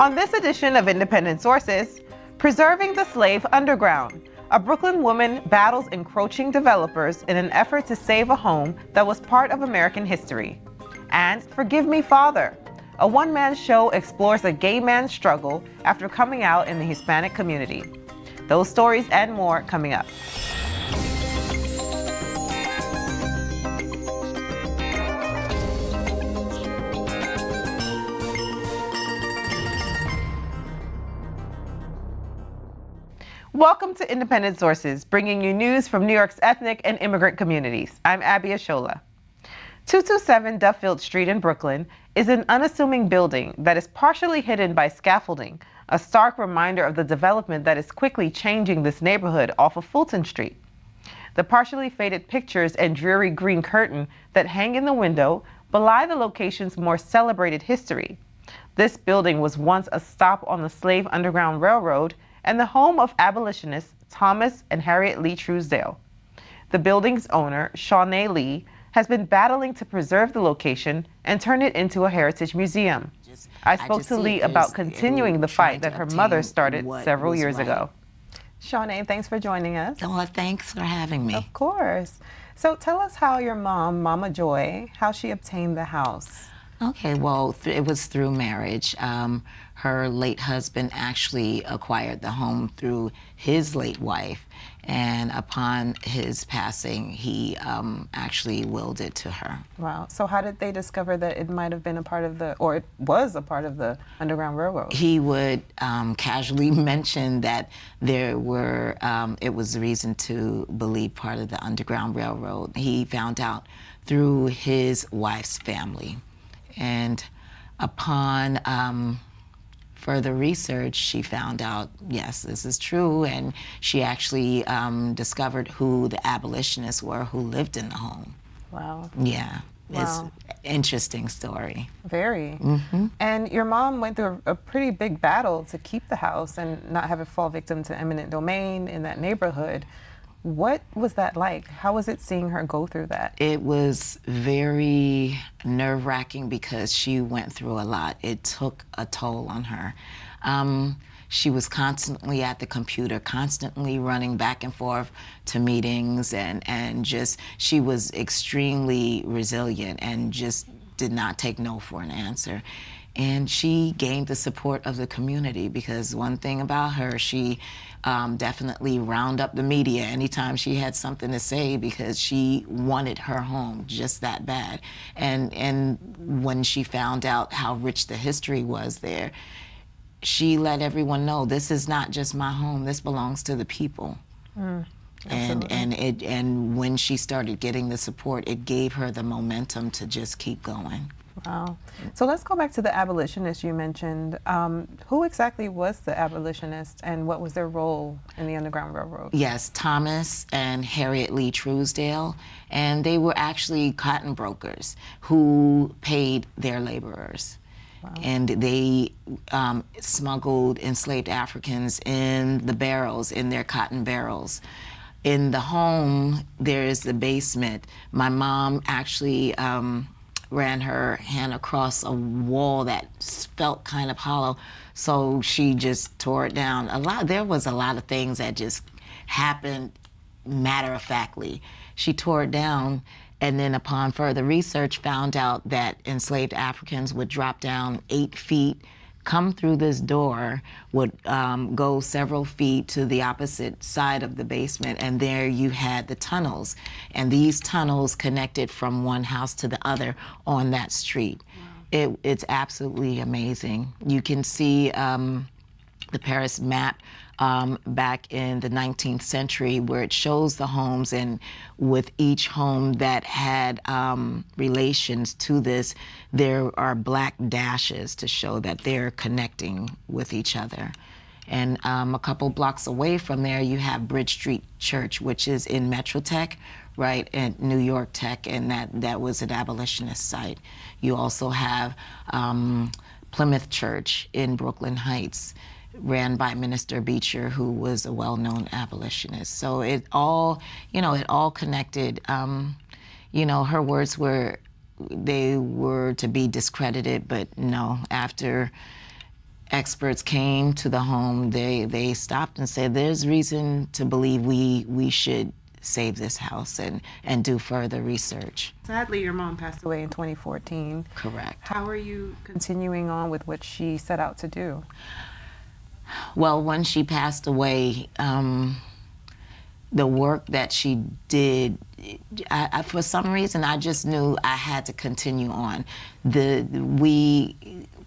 On this edition of Independent Sources, Preserving the Slave Underground, a Brooklyn woman battles encroaching developers in an effort to save a home that was part of American history. And Forgive Me, Father, a one-man show explores a gay man's struggle after coming out in the Hispanic community. Those stories and more coming up. Welcome to Independent Sources, bringing you news from New York's ethnic and immigrant communities. I'm Abi Ishola. 227 Duffield Street in Brooklyn is an unassuming building that is partially hidden by scaffolding, a stark reminder of the development that is quickly changing this neighborhood off of Fulton Street. The partially faded pictures and dreary green curtain that hang in the window belie the location's more celebrated history. This building was once a stop on the Slave Underground Railroad and the home of abolitionists Thomas and Harriet Lee Truesdale. The building's owner, Shawnee Lee, has been battling to preserve the location and turn it into a heritage museum. I spoke to Lee about continuing the fight that her mother started several years ago. Shawnee, thanks for joining us. Well, thanks for having me. Of course. So tell us how your mom, Mama Joy, how she obtained the house. Okay, well, it was through marriage. Her late husband actually acquired the home through his late wife, and upon his passing, he actually willed it to her. Wow. So how did they discover that it might have been a part of the, or it was a part of the Underground Railroad? He would casually mention that there were, it was a reason to believe part of the Underground Railroad. He found out through his wife's family. And upon further research, she found out, yes, this is true, and she actually discovered who the abolitionists were who lived in the home. Wow. Yeah, wow. It's an interesting story. Very. Mm-hmm. And your mom went through a pretty big battle to keep the house and not have it fall victim to eminent domain in that neighborhood. What was that like? How was it seeing her go through that? It was very nerve-wracking because she went through a lot. It took a toll on her. She was constantly at the computer, constantly running back and forth to meetings, and just, she was extremely resilient and just did not take no for an answer. And she gained the support of the community because one thing about her, she definitely round up the media anytime she had something to say because she wanted her home just that bad. And when she found out how rich the history was there, she let everyone know, this is not just my home, this belongs to the people. And when she started getting the support, it gave her the momentum to just keep going. Wow. So let's go back to the abolitionists you mentioned. Who exactly was the abolitionist and what was their role in the Underground Railroad? Yes, Thomas and Harriet Lee Truesdale, and they were actually cotton brokers who paid their laborers. Wow. And they smuggled enslaved Africans in the barrels, in their cotton barrels. In the home, there is the basement. My mom actually ran her hand across a wall that felt kind of hollow, so she just tore it down. There was a lot of things that just happened matter-of-factly. She tore it down, and then upon further research found out that enslaved Africans would drop down 8 feet, come through this door, would go several feet to the opposite side of the basement, and there you had the tunnels. And these tunnels connected from one house to the other on that street. Wow. It's absolutely amazing. You can see the Paris map back in the 19th century where it shows the homes, and with each home that had relations to this, there are black dashes to show that they're connecting with each other. And a couple blocks away from there, you have Bridge Street Church, which is in Metro Tech, right, at New York Tech, and that was an abolitionist site. You also have Plymouth Church in Brooklyn Heights, ran by Minister Beecher, who was a well-known abolitionist. So it all, it all connected. Her words were, they were to be discredited, but no, after experts came to the home, they stopped and said, there's reason to believe we should save this house and do further research. Sadly, your mom passed away in 2014. Correct. How are you continuing on with what she set out to do? Well, when she passed away, the work that she did, for some reason, I just knew I had to continue on. We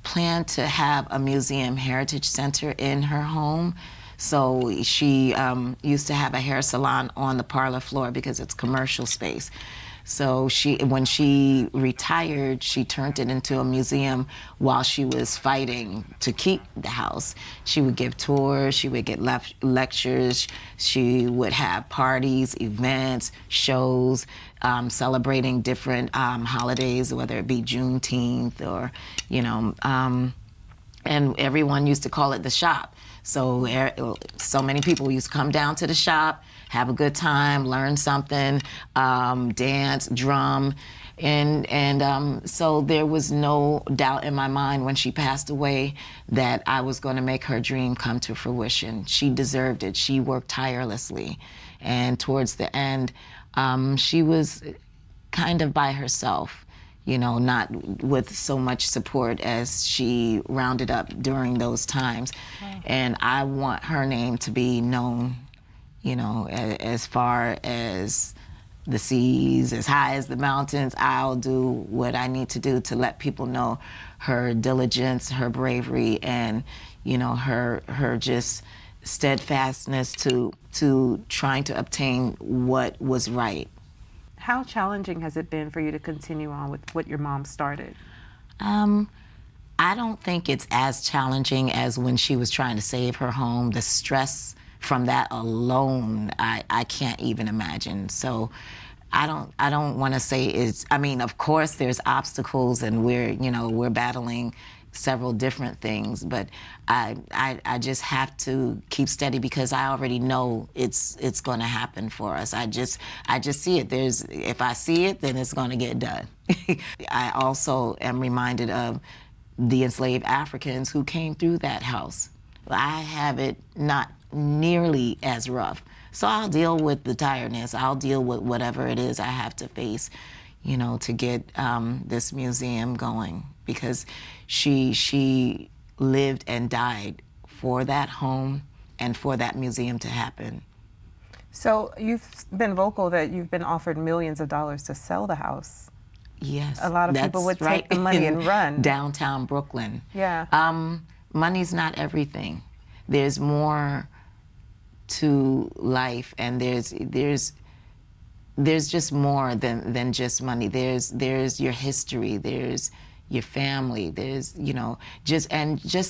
planned to have a museum heritage center in her home. So she used to have a hair salon on the parlor floor because it's commercial space. So when she retired, she turned it into a museum while she was fighting to keep the house. She would give tours, she would get lectures, she would have parties, events, shows, celebrating different holidays, whether it be Juneteenth or, and everyone used to call it the shop. So many people used to come down to the shop, have a good time, learn something, dance, drum, and so there was no doubt in my mind when she passed away that I was going to make her dream come to fruition. She deserved it. She worked tirelessly, and towards the end, she was kind of by herself. Not with so much support as she rounded up during those times. Wow. And I want her name to be known, as far as the seas, as high as the mountains. I'll do what I need to do to let people know her diligence, her bravery, and, her just steadfastness to trying to obtain what was right. How challenging has it been for you to continue on with what your mom started? I don't think it's as challenging as when she was trying to save her home. The stress from that alone, I can't even imagine. So I don't want to say it's, of course there's obstacles and we're battling several different things, but I just have to keep steady because I already know it's going to happen for us. I just see it. If I see it, then it's going to get done. I also am reminded of the enslaved Africans who came through that house. I have it not nearly as rough. So I'll deal with the tiredness. I'll deal with whatever it is I have to face, to get this museum going, because she lived and died for that home and for that museum to happen. So you've been vocal that you've been offered millions of dollars to sell the house. Yes. A lot of people would take the money and run. Downtown Brooklyn. Yeah. Money's not everything. There's more to life, and there's just more than just money. There's your history, there's your family, there's just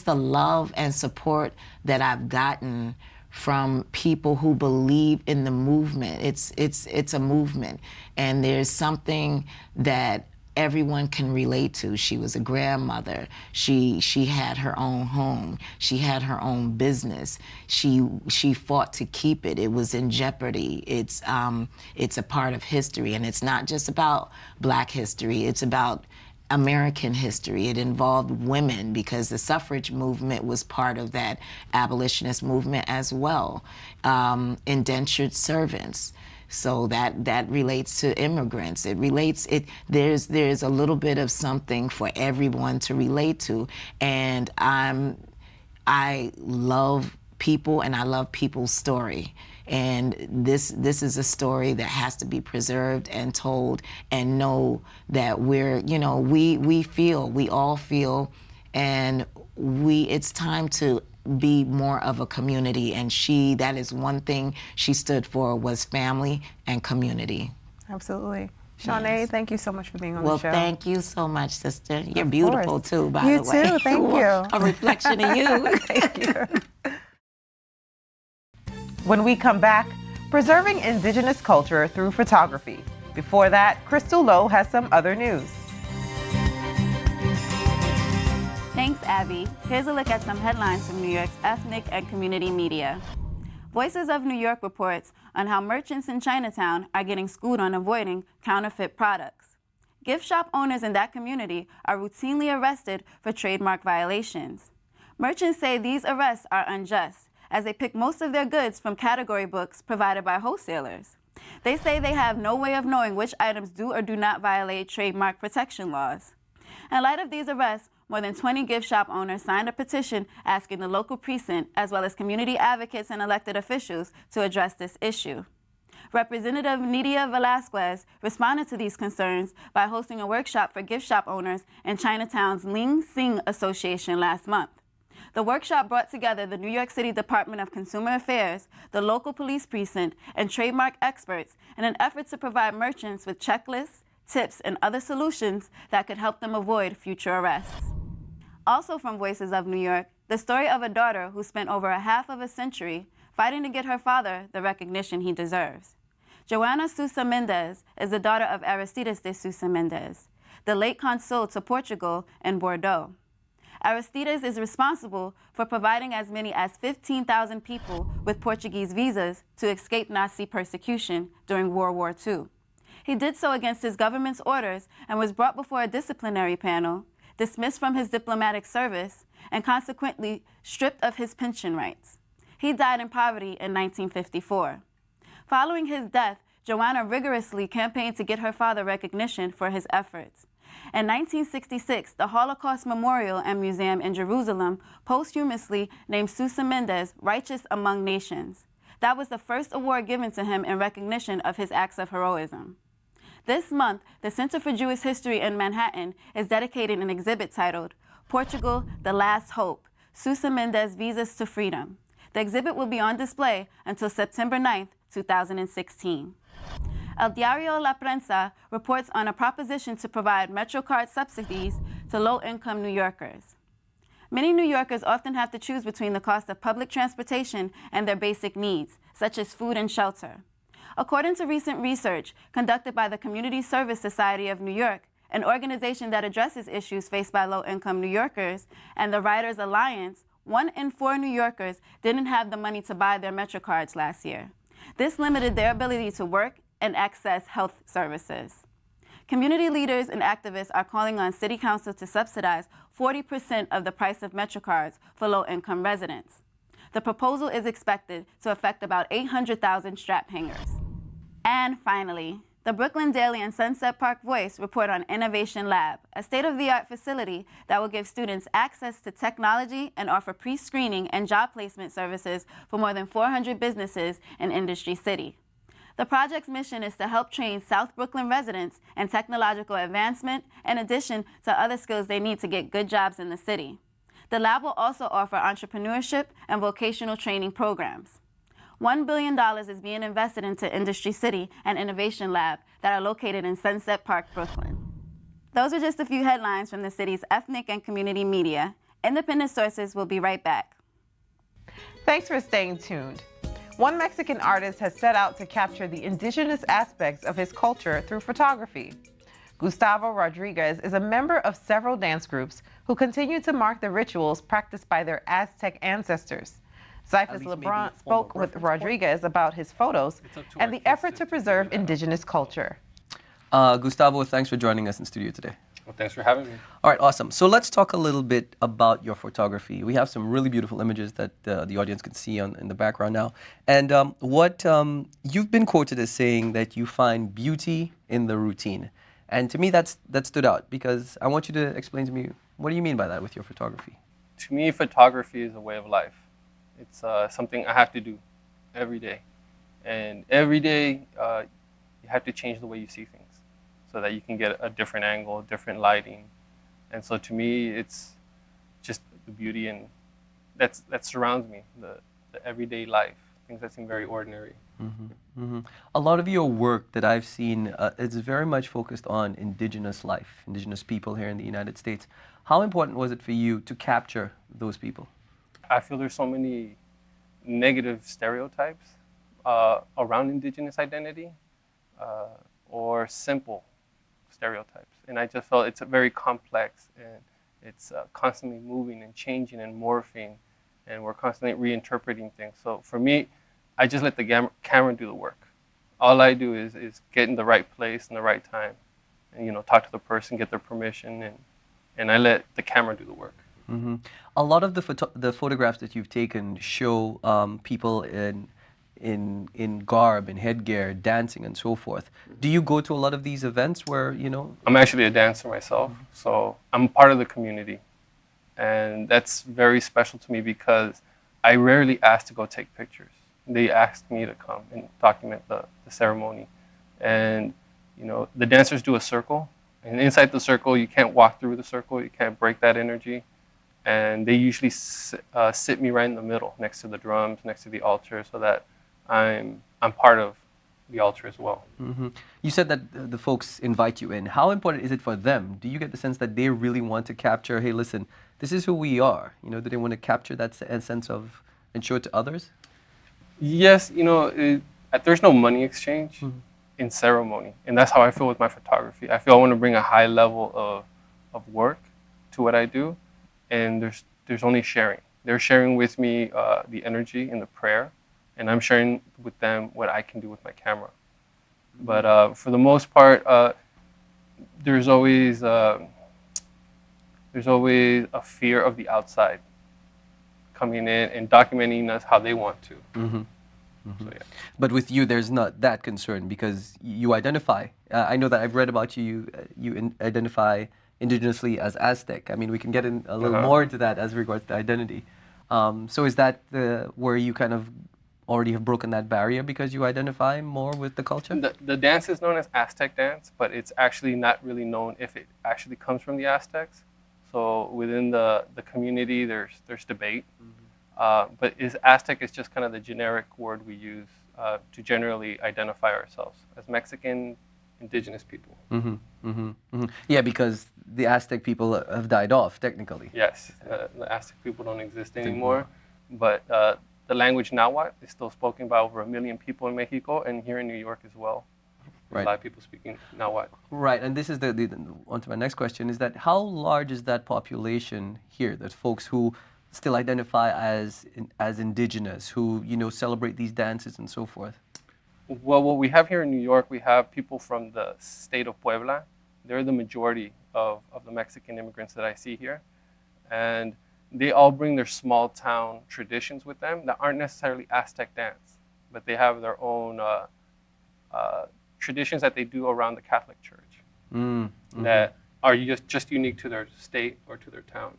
the love and support that I've gotten from people who believe in the movement. It's a movement, and there's something that everyone can relate to. She was a grandmother. She had her own home. She had her own business. She fought to keep it. It was in jeopardy. It's a part of history, and it's not just about Black history. It's about American history. It involved women because the suffrage movement was part of that abolitionist movement as well. Indentured servants. So that relates to immigrants. There's a little bit of something for everyone to relate to. And I love people, and I love people's story. And this is a story that has to be preserved and told, and know that we all feel, and it's time to be more of a community. And that is one thing she stood for, was family and community. Absolutely. Shanae, yes. Thank you so much for being on the show. Well, thank you so much, sister. You're beautiful too, by the way. You too, thank you. A reflection of you. Thank you. When we come back, preserving indigenous culture through photography. Before that, Crystal Lowe has some other news. Thanks, Abby. Here's a look at some headlines from New York's ethnic and community media. Voices of New York reports on how merchants in Chinatown are getting schooled on avoiding counterfeit products. Gift shop owners in that community are routinely arrested for trademark violations. Merchants say these arrests are unjust, as they pick most of their goods from category books provided by wholesalers. They say they have no way of knowing which items do or do not violate trademark protection laws. In light of these arrests, more than 20 gift shop owners signed a petition asking the local precinct, as well as community advocates and elected officials, to address this issue. Representative Nidia Velasquez responded to these concerns by hosting a workshop for gift shop owners in Chinatown's Ling Sing Association last month. The workshop brought together the New York City Department of Consumer Affairs, the local police precinct, and trademark experts in an effort to provide merchants with checklists, tips, and other solutions that could help them avoid future arrests. Also from Voices of New York, the story of a daughter who spent over a half of a century fighting to get her father the recognition he deserves. Joana Sousa Mendes is the daughter of Aristides de Sousa Mendes, the late consul to Portugal in Bordeaux. Aristides is responsible for providing as many as 15,000 people with Portuguese visas to escape Nazi persecution during World War II. He did so against his government's orders and was brought before a disciplinary panel, dismissed from his diplomatic service, and consequently stripped of his pension rights. He died in poverty in 1954. Following his death, Joanna rigorously campaigned to get her father recognition for his efforts. In 1966, the Holocaust Memorial and Museum in Jerusalem posthumously named Sousa Mendes Righteous Among Nations. That was the first award given to him in recognition of his acts of heroism. This month, the Center for Jewish History in Manhattan is dedicating an exhibit titled Portugal, the Last Hope, Sousa Mendes Visas to Freedom. The exhibit will be on display until September 9, 2016. El Diario La Prensa reports on a proposition to provide MetroCard subsidies to low-income New Yorkers. Many New Yorkers often have to choose between the cost of public transportation and their basic needs, such as food and shelter. According to recent research conducted by the Community Service Society of New York, an organization that addresses issues faced by low-income New Yorkers, and the Riders Alliance, 1 in 4 New Yorkers didn't have the money to buy their MetroCards last year. This limited their ability to work and access health services. Community leaders and activists are calling on City Council to subsidize 40% of the price of MetroCards for low-income residents. The proposal is expected to affect about 800,000 strap hangers. And finally, the Brooklyn Daily and Sunset Park Voice report on Innovation Lab, a state-of-the-art facility that will give students access to technology and offer pre-screening and job placement services for more than 400 businesses in Industry City. The project's mission is to help train South Brooklyn residents in technological advancement in addition to other skills they need to get good jobs in the city. The lab will also offer entrepreneurship and vocational training programs. $1 billion is being invested into Industry City and Innovation Lab that are located in Sunset Park, Brooklyn. Those are just a few headlines from the city's ethnic and community media. Independent Sources will be right back. Thanks for staying tuned. One Mexican artist has set out to capture the indigenous aspects of his culture through photography. Gustavo Rodriguez is a member of several dance groups who continue to mark the rituals practiced by their Aztec ancestors. Cyphus LeBron spoke with Rodriguez about his photos and the effort to preserve indigenous culture. Gustavo, thanks for joining us in studio today. Well, thanks for having me. All right, awesome. So let's talk a little bit about your photography. We have some really beautiful images that the audience can see in the background now. And you've been quoted as saying that you find beauty in the routine. And to me, that stood out because I want you to explain to me, what do you mean by that with your photography? To me, photography is a way of life. It's something I have to do every day. And every day, you have to change the way you see things so that you can get a different angle, different lighting. And so to me, it's just the beauty and that surrounds me, the everyday life, things that seem very ordinary. Mm-hmm. Mm-hmm. A lot of your work that I've seen is very much focused on indigenous life, indigenous people here in the United States. How important was it for you to capture those people? I feel there's so many negative stereotypes around indigenous identity or simple stereotypes. And I just felt it's very complex and it's constantly moving and changing and morphing and we're constantly reinterpreting things. So for me, I just let the camera do the work. All I do is get in the right place in the right time and, talk to the person, get their permission, and I let the camera do the work. Hmm. A lot of the photographs that you've taken show people in garb and headgear, dancing and so forth. Do you go to a lot of these events where, you know? I'm actually a dancer myself, so I'm part of the community. And that's very special to me because I rarely ask to go take pictures. They asked me to come and document the ceremony. And, you know, the dancers do a circle. And inside the circle, you can't walk through the circle. You can't break that energy. And they usually sit me right in the middle, next to the drums, next to the altar, so that I'm part of the altar as well. Hmm. You said that the folks invite you in. How important is it for them? Do you get the sense that they really want to capture, hey, listen, this is who we are? You know, do they want to capture that sense of and show it to others? Yes, you know, there's no money exchange in ceremony, and that's how I feel with my photography. I feel I want to bring a high level of work to what I do, and there's only sharing. They're sharing with me the energy and the prayer, and I'm sharing with them what I can do with my camera. But for the most part, there's always there's always a fear of the outside coming in and documenting us how they want to. So, yeah. But with you, there's not that concern because you identify. I know that I've read about you. You identify indigenously as Aztec. I mean, we can get in a little more into that as regards to identity. So is that where you kind of already have broken that barrier because you identify more with the culture? The dance is known as Aztec dance, but it's actually not really known if it actually comes from the Aztecs. So within the community, there's debate. But Aztec is just kind of the generic word we use to generally identify ourselves as Mexican indigenous people. Yeah, because the Aztec people have died off, technically. Yes, the Aztec people don't exist anymore, but the language Nahuatl is still spoken by over 1 million people in Mexico and here in New York as well. There's Right. a lot of people speaking Nahuatl. Right, and this is on to my next question, is that how large is that population here, that folks who still identify as indigenous, who, you know, celebrate these dances and so forth? Well, what we have here in New York, we have people from the state of Puebla. They're the majority of the Mexican immigrants that I see here. And they all bring their small town traditions with them that aren't necessarily Aztec dance, but they have their own traditions that they do around the Catholic Church that are just unique to their state or to their town.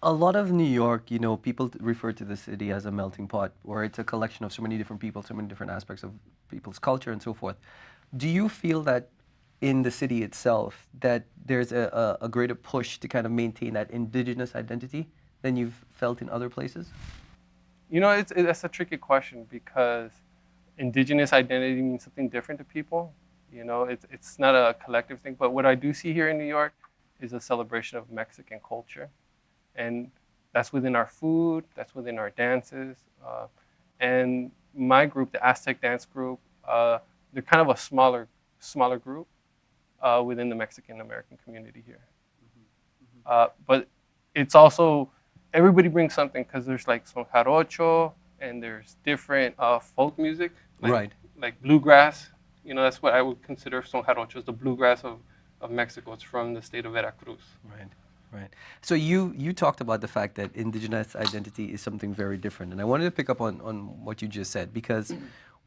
A lot of New York, you know, people refer to the city as a melting pot, where it's a collection of so many different people, so many different aspects of people's culture and so forth. Do you feel that in the city itself that there's a greater push to kind of maintain that indigenous identity than you've felt in other places? You know, that's a tricky question because indigenous identity means something different to people. You know, it's not a collective thing. But what I do see here in New York is a celebration of Mexican culture. And that's within our food, that's within our dances. And my group, the Aztec dance group, they're kind of a smaller group within the Mexican American community here. But it's also, everybody brings something because there's like son jarocho and there's different folk music, like bluegrass. You know, that's what I would consider son jarocho, is the bluegrass of Mexico. It's from the state of Veracruz. Right. So you talked about the fact that indigenous identity is something very different. And I wanted to pick up on what you just said, because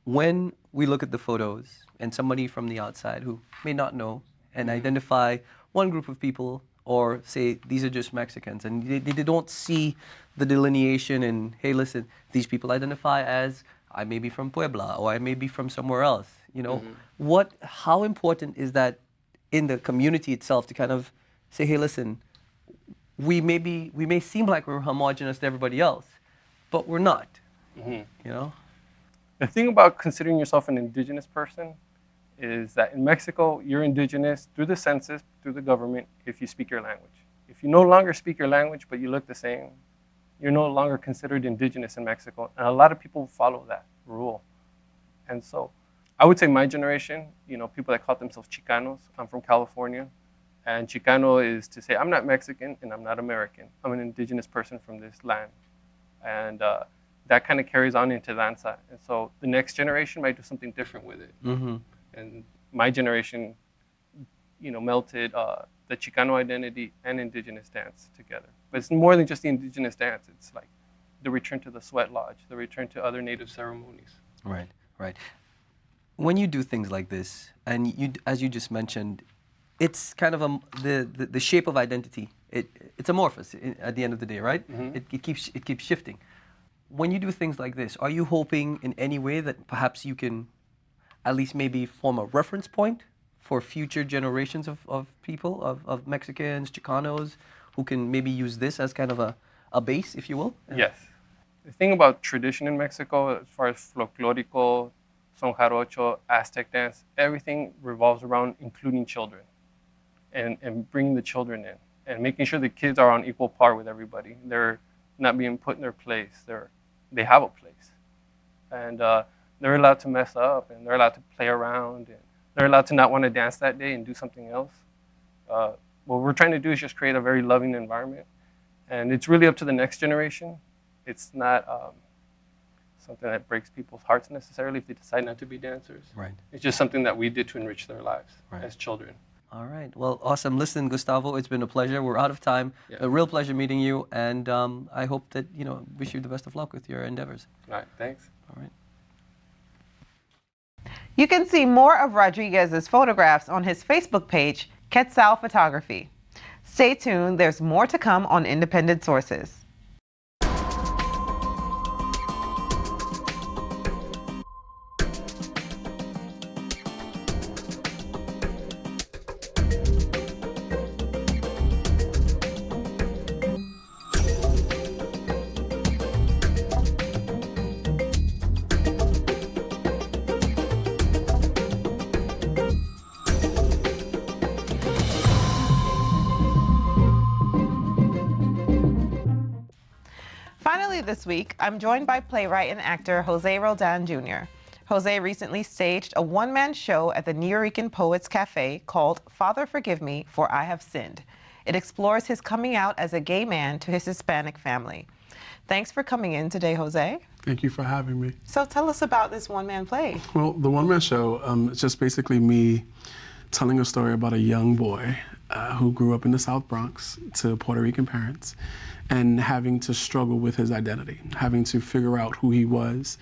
when we look at the photos and somebody from the outside who may not know and identify one group of people or say these are just Mexicans and they don't see the delineation and, hey, listen, these people identify as I may be from Puebla or I may be from somewhere else. You know, how important is that in the community itself to kind of say, hey, listen, we may seem like we're homogenous to everybody else, but we're not. You know? The thing about considering yourself an indigenous person is that in Mexico, you're indigenous through the census, through the government, if you speak your language. If you no longer speak your language, but you look the same, you're no longer considered indigenous in Mexico. And a lot of people follow that rule. And so I would say my generation, you know, people that call themselves Chicanos, I'm from California. And Chicano is to say, I'm not Mexican and I'm not American. I'm an indigenous person from this land. And that kind of carries on into danza. And so the next generation might do something different with it. And my generation, you know, melted the Chicano identity and indigenous dance together. But it's more than just the indigenous dance. It's like the return to the sweat lodge, the return to other native ceremonies. Right, right. When you do things like this, and you, as you just mentioned, it's kind of the shape of identity. It's amorphous at the end of the day, right? It keeps shifting. When you do things like this, are you hoping in any way that perhaps you can at least maybe form a reference point for future generations of people, of Mexicans, Chicanos, who can maybe use this as kind of a base, if you will? Yes. The thing about tradition in Mexico, as far as folklorico, son jarocho, Aztec dance, everything revolves around including children and bringing the children in and making sure the kids are on equal par with everybody. They're not being put in their place. They have a place. And they're allowed to mess up, and they're allowed to play around, and they're allowed to not want to dance that day and do something else. What we're trying to do is just create a very loving environment. And it's really up to the next generation. It's not something that breaks people's hearts necessarily if they decide not to be dancers. Right. It's just something that we did to enrich their lives as children. All right. Well, awesome. Listen, Gustavo, it's been a pleasure. We're out of time. Yeah. A real pleasure meeting you, and I hope that, wish you the best of luck with your endeavors. All right, thanks. All right. You can see more of Rodriguez's photographs on his Facebook page, Quetzal Photography. Stay tuned, there's more to come on Independent Sources. Finally this week, I'm joined by playwright and actor Jose Roldan Jr. Jose recently staged a one-man show at the Nuyorican Poets Cafe called Father Forgive Me, For I Have Sinned. It explores his coming out as a gay man to his Hispanic family. Thanks for coming in today, Jose. Thank you for having me. So tell us about this one-man play. Well, the one-man show is just basically me telling a story about a young boy who grew up in the South Bronx to Puerto Rican parents and having to struggle with his identity, having to figure out who he was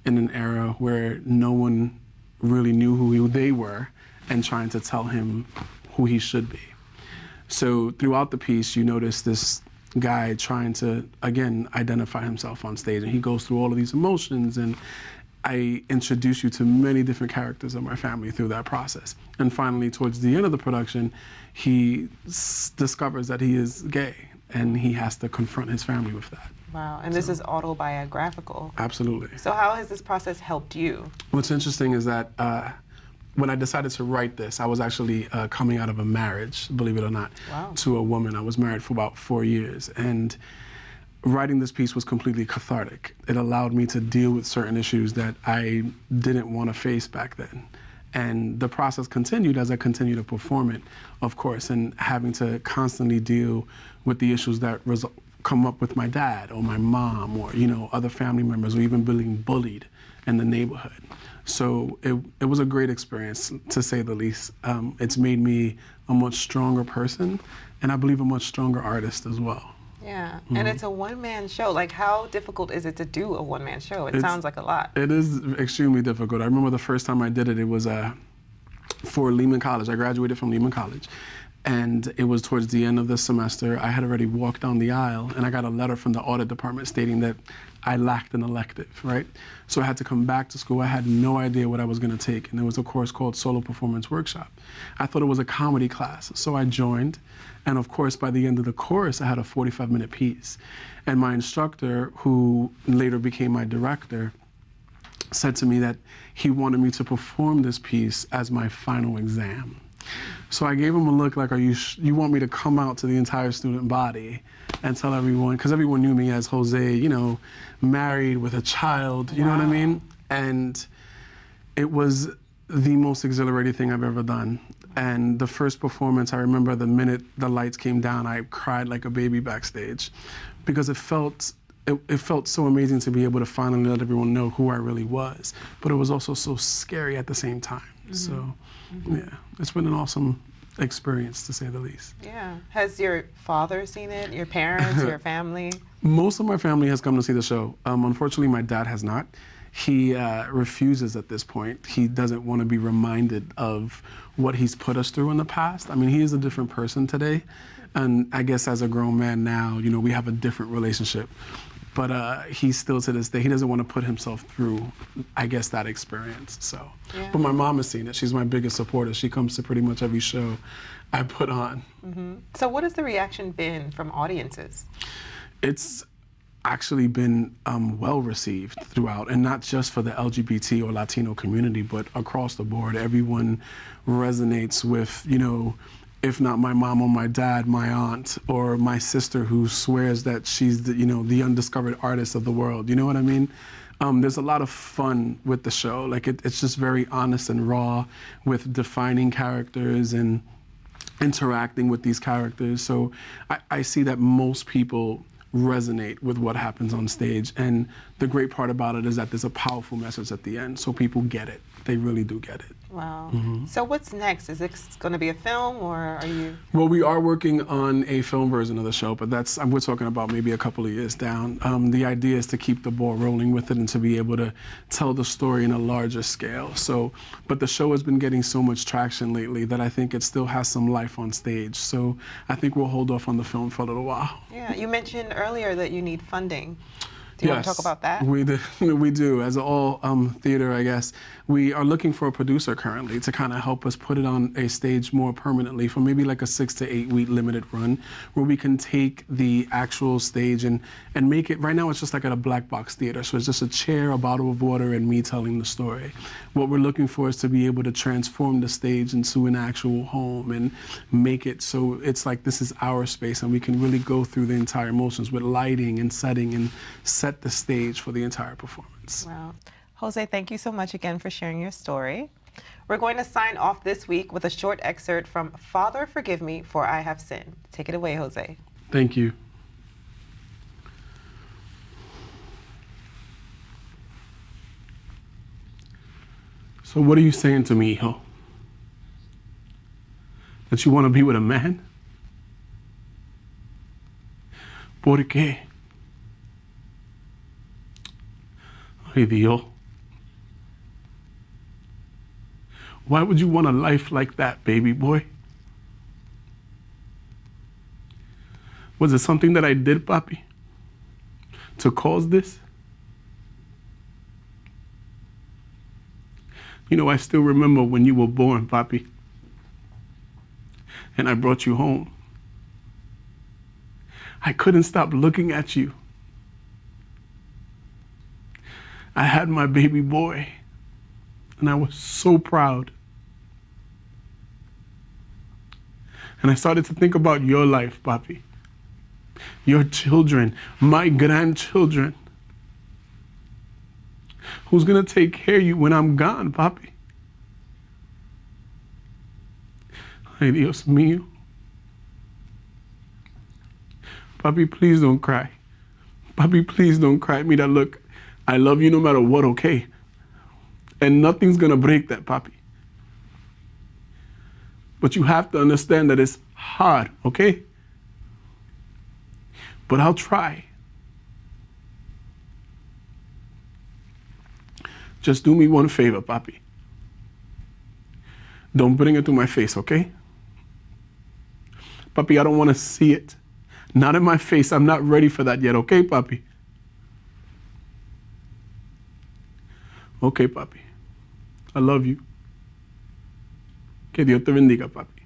in an era where no one really knew who they were and trying to tell him who he should be. So throughout the piece, you notice this guy trying to, again, identify himself on stage, and he goes through all of these emotions, and I introduce you to many different characters of my family through that process. And finally, towards the end of the production, he discovers that he is gay, and he has to confront his family with that. Wow, and this is autobiographical. Absolutely. So how has this process helped you? What's interesting is that when I decided to write this, I was actually coming out of a marriage, believe it or not, to a woman. I was married for about 4 years, and writing this piece was completely cathartic. It allowed me to deal with certain issues that I didn't want to face back then. And the process continued as I continued to perform it, of course, and having to constantly deal with the issues that come up with my dad or my mom or, other family members, or even being bullied in the neighborhood. So it was a great experience, to say the least. It's made me a much stronger person, and I believe a much stronger artist as well. Yeah, and it's a one-man show. Like, how difficult is it to do a one-man show? It sounds like a lot. It is extremely difficult. I remember the first time I did it, it was for Lehman College. I graduated from Lehman College, and it was towards the end of the semester. I had already walked down the aisle, and I got a letter from the audit department stating that I lacked an elective, right? So I had to come back to school. I had no idea what I was going to take, and there was a course called Solo Performance Workshop. I thought it was a comedy class, so I joined. And of course, by the end of the course, I had a 45-minute piece. And my instructor, who later became my director, said to me that he wanted me to perform this piece as my final exam. So I gave him a look like, you want me to come out to the entire student body and tell everyone, because everyone knew me as Jose, married with a child, you know what I mean? And it was the most exhilarating thing I've ever done. And the first performance, I remember the minute the lights came down, I cried like a baby backstage, because it felt so amazing to be able to finally let everyone know who I really was. But it was also so scary at the same time. So, yeah, it's been an awesome experience, to say the least. Yeah. Has your father seen it? Your parents? Your family? Most of my family has come to see the show. Unfortunately, my dad has not. He refuses at this point. He doesn't want to be reminded of what he's put us through in the past. I mean, he is a different person today. And I guess as a grown man now, you know, we have a different relationship. But he's still, to this day, he doesn't want to put himself through, I guess, that experience. So, Yeah. But my mom has seen it. She's my biggest supporter. She comes to pretty much every show I put on. So what has the reaction been from audiences? It's actually been well received throughout, and not just for the LGBT or Latino community, but across the board. Everyone resonates with, you know, if not my mom or my dad, my aunt or my sister who swears that she's the, you know, the undiscovered artist of the world. You know what I mean? There's a lot of fun with the show. Like it's just very honest and raw with defining characters and interacting with these characters. So I see that most people resonate with what happens on stage. And the great part about it is that there's a powerful message at the end. So people get it. They really do get it. Wow. So what's next? Is it going to be a film, or are you? Well, we are working on a film version of the show, but that's, we're talking about maybe a couple of years down. The idea is to keep the ball rolling with it and to be able to tell the story in a larger scale. So, but the show has been getting so much traction lately that I think it still has some life on stage. So I think we'll hold off on the film for a little while. Yeah, you mentioned earlier that you need funding. Do you want to talk about that? We do. As all theater, I guess, we are looking for a producer currently to kind of help us put it on a stage more permanently for maybe like a 6 to 8 week limited run where we can take the actual stage and make it, right now it's just like at a black box theater. So it's just a chair, a bottle of water, and me telling the story. What we're looking for is to be able to transform the stage into an actual home and make it so it's like this is our space and we can really go through the entire motions with lighting and setting and set the stage for the entire performance. Wow. Jose, thank you so much again for sharing your story. We're going to sign off this week with a short excerpt from Father, Forgive Me, For I Have Sinned. Take it away, Jose. Thank you. So what are you saying to me, Hijo? That you want to be with a man? ¿Por qué? Ay, Dios. Why would you want a life like that, baby boy? Was it something that I did, papi, to cause this? You know, I still remember when you were born, papi, and I brought you home. I couldn't stop looking at you. I had my baby boy, and I was so proud. And I started to think about your life, papi, your children, my grandchildren. Who's gonna take care of you when I'm gone, papi? Ay, Dios mío. Papi, please don't cry. Papi, please don't cry. Mira, look, I love you no matter what, okay? And nothing's gonna break that, papi. But you have to understand that it's hard, okay? But I'll try. Just do me one favor, papi. Don't bring it to my face, okay? Papi, I don't want to see it. Not in my face. I'm not ready for that yet, okay, papi? Okay, papi. I love you. Que Dios te bendiga, papi.